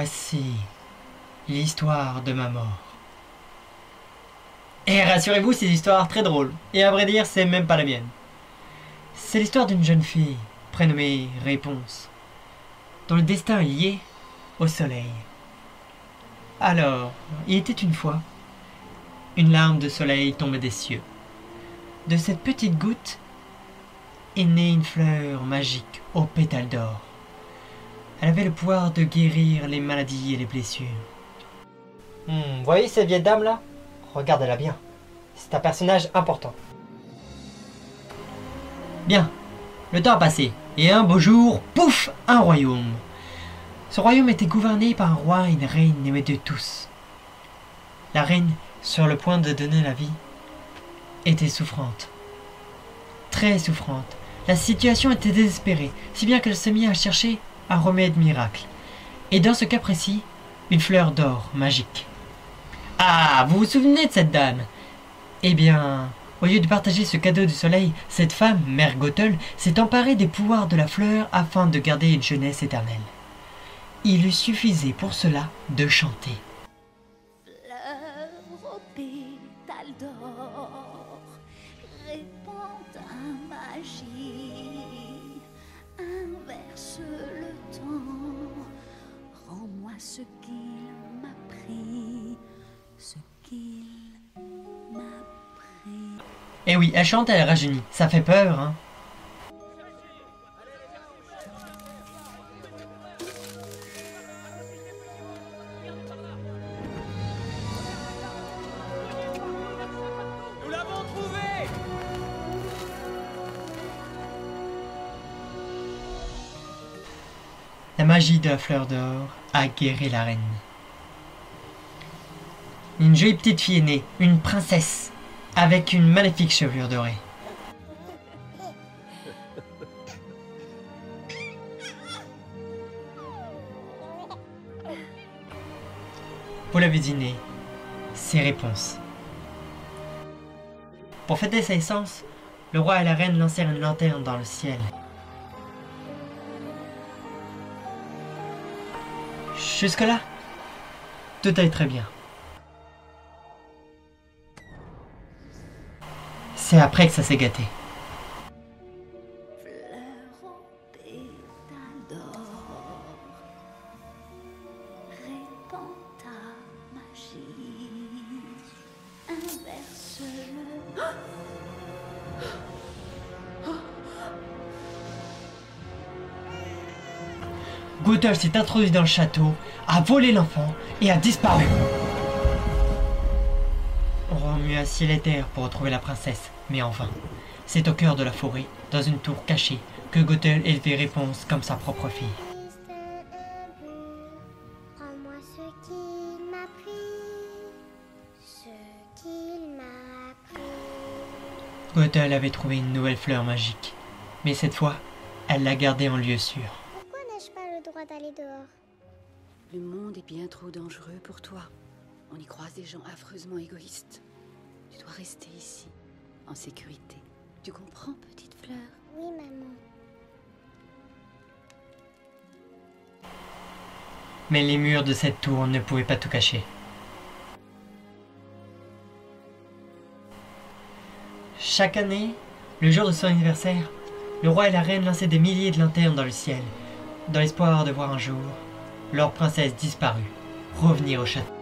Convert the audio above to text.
Voici l'histoire de ma mort. Et rassurez-vous, c'est une histoire très drôle. Et à vrai dire, c'est même pas la mienne. C'est l'histoire d'une jeune fille, prénommée Réponse, dont le destin est lié au soleil. Alors, il était une fois, une larme de soleil tombait des cieux. De cette petite goutte est née une fleur magique aux pétales d'or. Elle avait le pouvoir de guérir les maladies et les blessures. Vous voyez cette vieille dame là? Regardez-la bien. C'est un personnage important. Bien, le temps a passé, et un beau jour, pouf, un royaume. Ce royaume était gouverné par un roi et une reine aimés de tous. La reine, sur le point de donner la vie, était souffrante. Très souffrante. La situation était désespérée, si bien qu'elle se mit à chercher un remède miracle. Et dans ce cas précis, une fleur d'or magique. Ah, vous vous souvenez de cette dame? Eh bien, au lieu de partager ce cadeau du soleil, cette femme, Mère Gothel, s'est emparée des pouvoirs de la fleur afin de garder une jeunesse éternelle. Il lui suffisait pour cela de chanter. Fleur aux pétales d'or, répand ta magie, inverse le temps, rends-moi ce qu'il m'a pris, ce qu'il m'a pris. Eh oui, elle chante, elle rajeunit. Ça fait peur, hein. Nous l'avons trouvé! La magie de la fleur d'or a guéri la reine. Une jolie petite fille est née, une princesse, avec une magnifique chevelure dorée. Vous l'avez deviné, c'est Réponse. Pour fêter sa naissance, le roi et la reine lancèrent une lanterne dans le ciel. Jusque-là, tout allait très bien. C'est après que ça s'est gâté. Fleur aux pétales d'or, répand ta magie, inverse le... Gothel s'est introduit dans le château, a volé l'enfant et a disparu. On remua ciel et terre pour retrouver la princesse, mais en vain. C'est au cœur de la forêt, dans une tour cachée, que Gothel élevait Réponse comme sa propre fille. Rends-moi ce qu'il m'a pris, ce qu'il m'a pris. Gothel avait trouvé une nouvelle fleur magique, mais cette fois, elle l'a gardée en lieu sûr. Pourquoi n'ai-je pas le droit d'aller dehors? Le monde est bien trop dangereux pour toi. On y croise des gens affreusement égoïstes. Tu dois rester ici, en sécurité. Tu comprends, petite fleur? Oui, maman. Mais les murs de cette tour ne pouvaient pas tout cacher. Chaque année, le jour de son anniversaire, le roi et la reine lançaient des milliers de lanternes dans le ciel, dans l'espoir de voir un jour leur princesse disparue revenir au château.